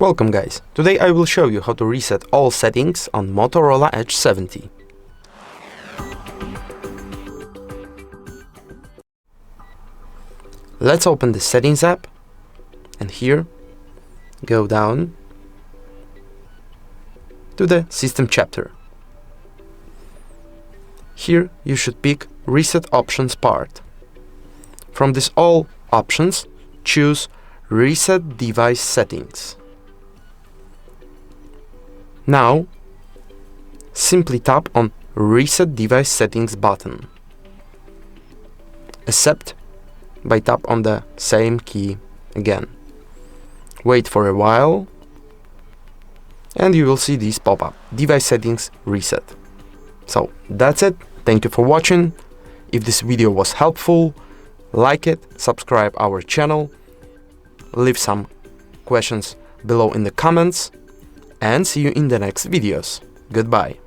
Welcome guys, today I will show you how to reset all settings on Motorola Edge 70. Let's open the settings app and here go down to the system chapter. Here you should pick reset options part. From this all options, choose reset device settings. Now simply tap on reset device settings button. Accept by tap on the same key again. Wait for a while and you will see this pop-up, device settings reset. So that's it. Thank you for watching. If this video was helpful, like it, subscribe our channel, leave some questions below in the comments, and see you in the next videos. Goodbye.